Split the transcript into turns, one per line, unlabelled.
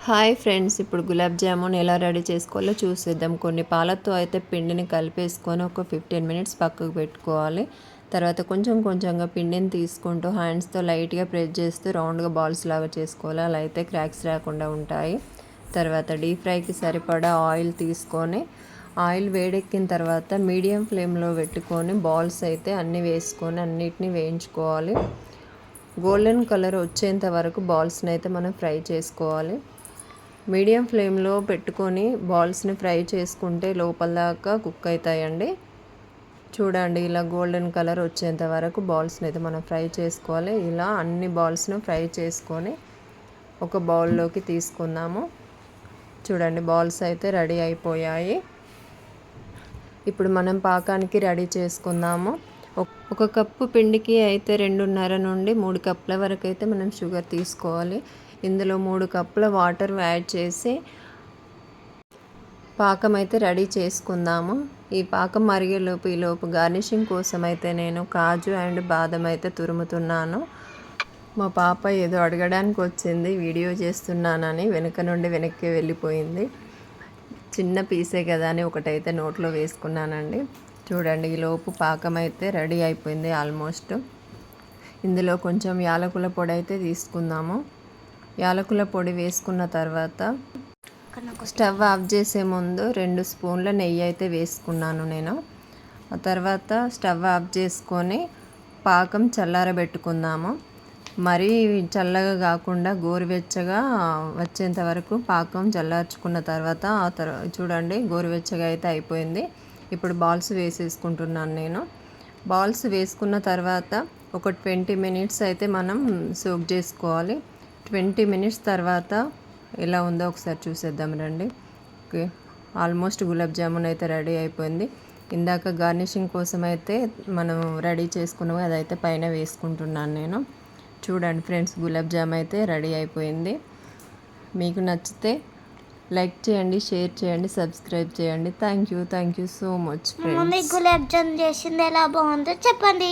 Hi friends, ఇప్పుడు గులాబ్ జామున్ ఎలా ready చేసుకోవాలో చూసేద్దాం. కొన్ని పాలతో అయితే పిండిని కలిపేసుకొని ఒక 15 మినిట్స్ పక్కకు పెట్టుకోవాలి. తర్వాత కొంచెం కొంచెంగా పిండిని తీసుకుంటూ హ్యాండ్స్తో లైట్గా ప్రెస్ చేస్తూ రౌండ్గా బాల్స్ లాగా చేసుకోవాలి. అలా అయితే క్రాక్స్ రాకుండా ఉంటాయి. తర్వాత డీప్ ఫ్రైకి సరిపడా ఆయిల్ తీసుకొని ఆయిల్ వేడెక్కిన తర్వాత మీడియం ఫ్లేమ్లో పెట్టుకొని బాల్స్ అయితే అన్నీ వేసుకొని అన్నిటిని వేయించుకోవాలి. గోల్డెన్ కలర్ వచ్చేంత వరకు బాల్స్ని అయితే మనం ఫ్రై చేసుకోవాలి. మీడియం ఫ్లేమ్లో పెట్టుకొని బాల్స్ని ఫ్రై చేసుకుంటే లోపల దాకా కుక్ అవుతాయండి. చూడండి, ఇలా గోల్డెన్ కలర్ వచ్చేంత వరకు బాల్స్ని అయితే మనం ఫ్రై చేసుకోవాలి. ఇలా అన్ని బాల్స్ను ఫ్రై చేసుకొని ఒక బౌల్లోకి తీసుకుందాము. చూడండి, బాల్స్ అయితే రెడీ అయిపోయాయి. ఇప్పుడు మనం పాకానికి రెడీ చేసుకుందాము. ఒక కప్పు పిండికి అయితే 2.5 నుండి 3 కప్పుల వరకు అయితే మనం షుగర్ తీసుకోవాలి. ఇందులో 3 కప్పుల వాటర్ యాడ్ చేసి పాకం అయితే రెడీ చేసుకుందాము. ఈ పాకం మరిగేలోపు ఈలోపు గార్నిషింగ్ కోసం అయితే నేను కాజు అండ్ బాదం అయితే తురుముతున్నాను. మా పాప ఏదో అడగడానికి వచ్చింది, వీడియో చేస్తున్నానని వెనక్కి వెళ్ళిపోయింది. చిన్న పీసే కదా అని ఒకటైతే నోట్లో వేసుకున్నానండి. చూడండి, ఈలోపు పాకం అయితే రెడీ అయిపోయింది ఆల్మోస్ట్. ఇందులో కొంచెం యాలకుల పొడి అయితే తీసుకుందాము. యాలకుల పొడి వేసుకున్న తర్వాత స్టవ్ ఆఫ్ చేసే ముందు 2 స్పూన్ల నెయ్యి అయితే వేసుకున్నాను నేను. ఆ తర్వాత స్టవ్ ఆఫ్ చేసుకొని పాకం చల్లారబెట్టుకుందాము. మరీ చల్లగా కాకుండా గోరువెచ్చగా వచ్చేంత వరకు పాకం చల్లార్చుకున్న తర్వాత చూడండి, గోరువెచ్చగా అయితే అయిపోయింది. ఇప్పుడు బాల్స్ వేసేసుకుంటున్నాను నేను. బాల్స్ వేసుకున్న తర్వాత ఒక 20 మినిట్స్ అయితే మనం సోక్ చేసుకోవాలి. 20 మినిట్స్ తర్వాత ఎలా ఉందో ఒకసారి చూసేద్దాం రండి. ఓకే, ఆల్మోస్ట్ గులాబ్ జామున్ అయితే రెడీ అయిపోయింది. ఇందాక గార్నిషింగ్ కోసం అయితే మనం రెడీ చేసుకున్నాము, అదైతే పైన వేసుకుంటున్నాను నేను. చూడండి ఫ్రెండ్స్, గులాబ్ జామ్ అయితే రెడీ అయిపోయింది. మీకు నచ్చితే లైక్ చేయండి, షేర్ చేయండి, సబ్స్క్రైబ్ చేయండి. Thank you so much friends.
Gulab jam చేసింది ఎలా బాగుందో చెప్పండి.